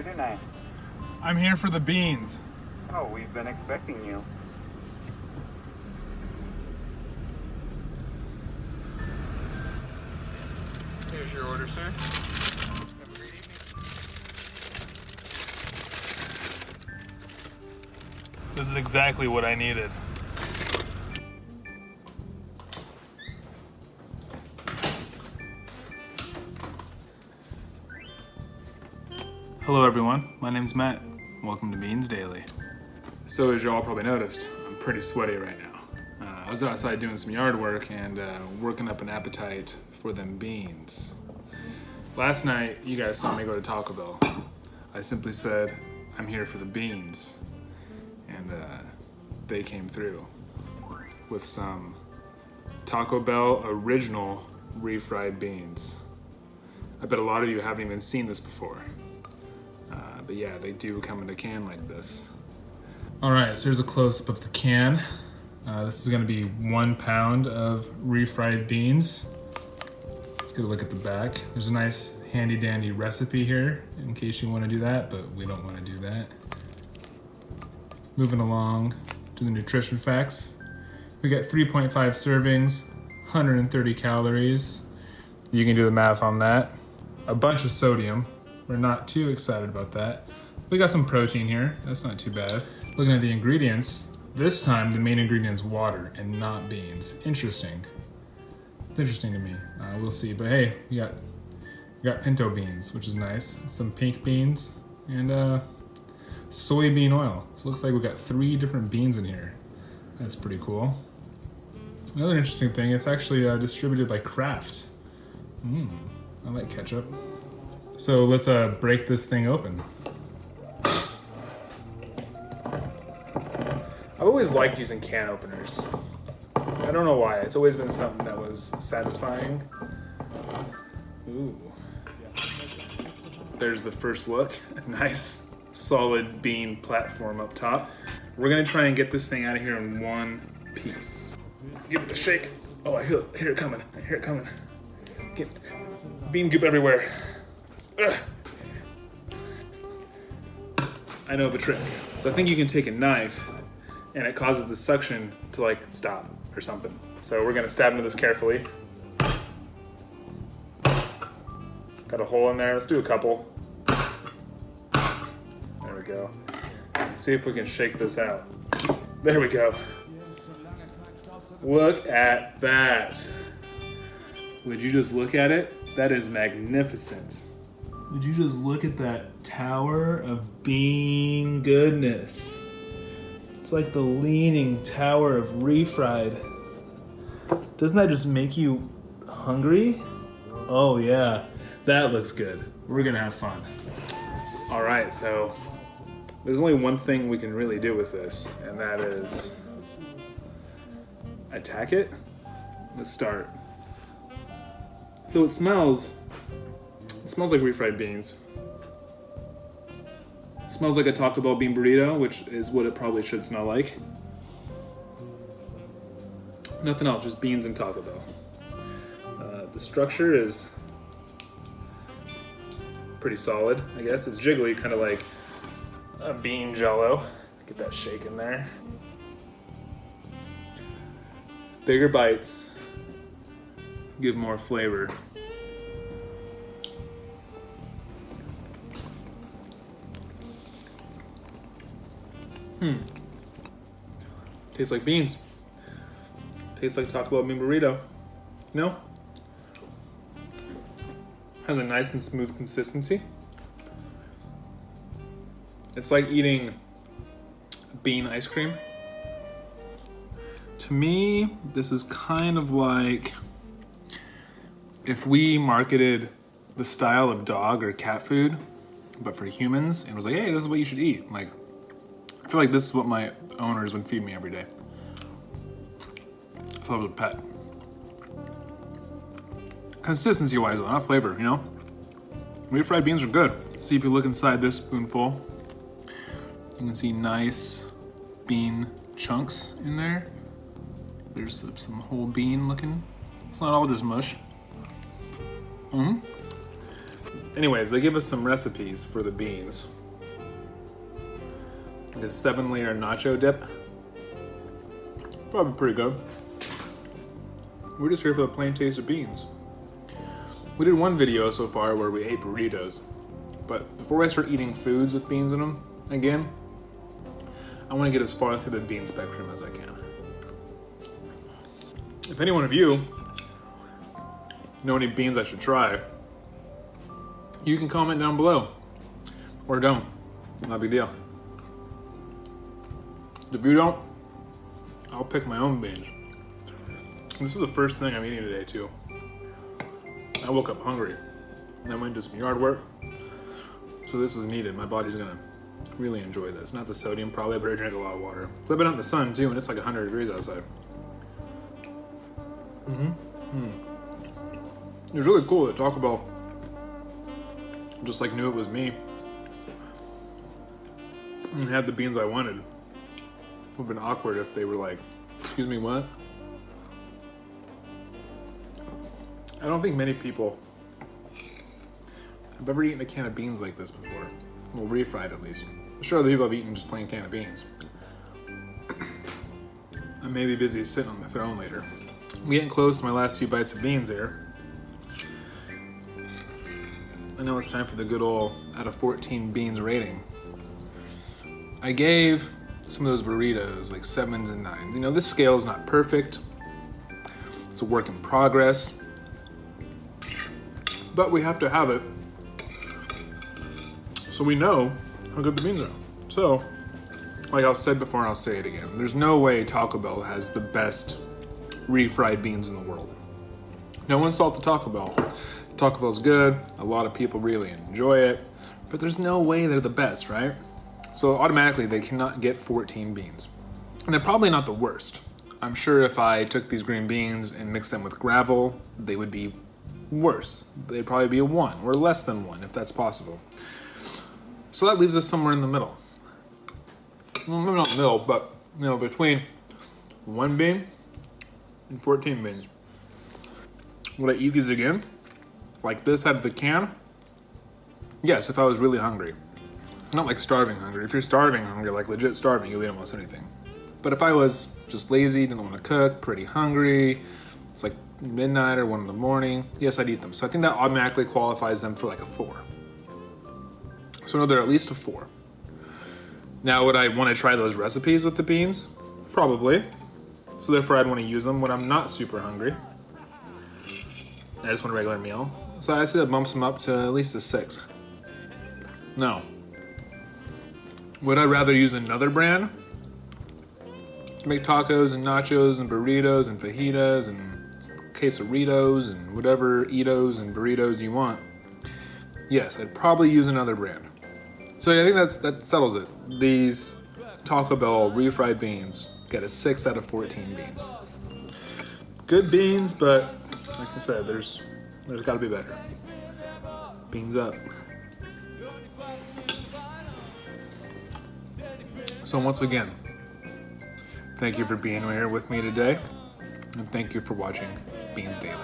order tonight? I'm here for the beans. Oh, we've been expecting you. Here's your order, sir. Have a great evening. This is exactly what I needed. Hello everyone, my name's Matt. Welcome to Beans Daily. So as you all probably noticed, I'm pretty sweaty right now. I was outside doing some yard work and working up an appetite for them beans. Last night, you guys saw me go to Taco Bell. I simply said, I'm here for the beans. And they came through with some Taco Bell original refried beans. I bet a lot of you haven't even seen this before. But yeah, they do come in a can like this. All right, so here's a close-up of the can. This is gonna be 1 pound of refried beans. Let's get a look at the back. There's a nice handy dandy recipe here in case you wanna do that, but we don't wanna do that. Moving along to the nutrition facts. We got 3.5 servings, 130 calories. You can do the math on that. A bunch of sodium. We're not too excited about that. We got some protein here. That's not too bad. Looking at the ingredients, this time the main ingredient's water and not beans. Interesting. It's interesting to me. We'll see. But hey, we got pinto beans, which is nice. Some pink beans and soybean oil. So it looks like we got 3 different beans in here. That's pretty cool. Another interesting thing, it's actually distributed by Kraft. I like ketchup. So let's break this thing open. I've always liked using can openers. I don't know why. It's always been something that was satisfying. Ooh. There's the first look. A nice, solid bean platform up top. We're gonna try and get this thing out of here in one piece. Give it a shake. Oh, I hear it coming. I hear it coming. Get bean goop everywhere. Ugh. I know of a trick. So I think you can take a knife and it causes the suction to like stop or something. So we're gonna stab into this carefully. Got a hole in there, let's do a couple. There we go. Let's see if we can shake this out. There we go. Look at that. Would you just look at it? That is magnificent. Would you just look at that tower of bean goodness? It's like the leaning tower of refried. Doesn't that just make you hungry? Oh yeah, that looks good. We're gonna have fun. All right, so there's only one thing we can really do with this, and that is attack it. Let's start. So it smells like refried beans. It smells like a Taco Bell bean burrito, which is what it probably should smell like. Nothing else, just beans and Taco Bell. The structure is pretty solid, I guess. It's jiggly, kind of like a bean jello. Get that shake in there. Bigger bites give more flavor. Tastes like beans. Tastes like Taco Bell bean burrito. You know? Has a nice and smooth consistency. It's like eating bean ice cream. To me, this is kind of like if we marketed the style of dog or cat food, but for humans, and was like, hey, this is what you should eat. Like, I feel like this is what my owners would feed me every day. If I was a pet. Consistency-wise, though, not flavor, you know? Refried beans are good. See if you look inside this spoonful, you can see nice bean chunks in there. There's some whole bean looking. It's not all just mush. Anyways, they give us some recipes for the beans. This 7-layer nacho dip. Probably pretty good. We're just here for the plain taste of beans. We did one video so far where we ate burritos, but before I start eating foods with beans in them again, I want to get as far through the bean spectrum as I can. If any one of you know any beans I should try, you can comment down below, or don't, not a big deal. If you don't, I'll pick my own beans. This is the first thing I'm eating today too. I woke up hungry, and I went to some yard work, so this was needed. My body's gonna really enjoy this. Not the sodium, probably, but I drink a lot of water. So I've been out in the sun too, and it's like 100 degrees outside. It was really cool that Taco Bell just like knew it was me and had the beans I wanted. It would have been awkward if they were like, excuse me, what? I don't think many people have ever eaten a can of beans like this before. Well, refried at least. I'm sure other people have eaten just plain can of beans. I may be busy sitting on the throne later. I'm getting close to my last few bites of beans here. I know it's time for the good old out of 14 beans rating. I gave some of those burritos like 7s and 9s. You know, this scale is not perfect. It's a work in progress. But we have to have it so we know how good the beans are. So, like I've said before and I'll say it again, there's no way Taco Bell has the best refried beans in the world. No insult to Taco Bell. Taco Bell's good, a lot of people really enjoy it, but there's no way they're the best, right? So automatically they cannot get 14 beans. And they're probably not the worst. I'm sure if I took these green beans and mixed them with gravel, they would be worse. They'd probably be a 1 or less than 1 if that's possible. So that leaves us somewhere in the middle. Well, maybe not the middle, but you know, between 1 bean and 14 beans. Would I eat these again? Like this out of the can? Yes, if I was really hungry. Not like starving hungry. If you're starving hungry, like legit starving, you'll eat almost anything. But if I was just lazy, didn't want to cook, pretty hungry, it's like midnight or 1 in the morning, yes, I'd eat them. So I think that automatically qualifies them for like a 4. So no, they're at least a 4. Now, would I want to try those recipes with the beans? Probably. So therefore, I'd want to use them when I'm not super hungry. I just want a regular meal. So I'd say that bumps them up to at least a 6. No. Would I rather use another brand to make tacos and nachos and burritos and fajitas and quesaritos and whatever Eatos and burritos you want? Yes, I'd probably use another brand. So yeah, I think that settles it. These Taco Bell refried beans get a 6 out of 14 beans. Good beans, but like I said, there's got to be better. Beans up. So once again, thank you for being here with me today, and thank you for watching Beans Daily.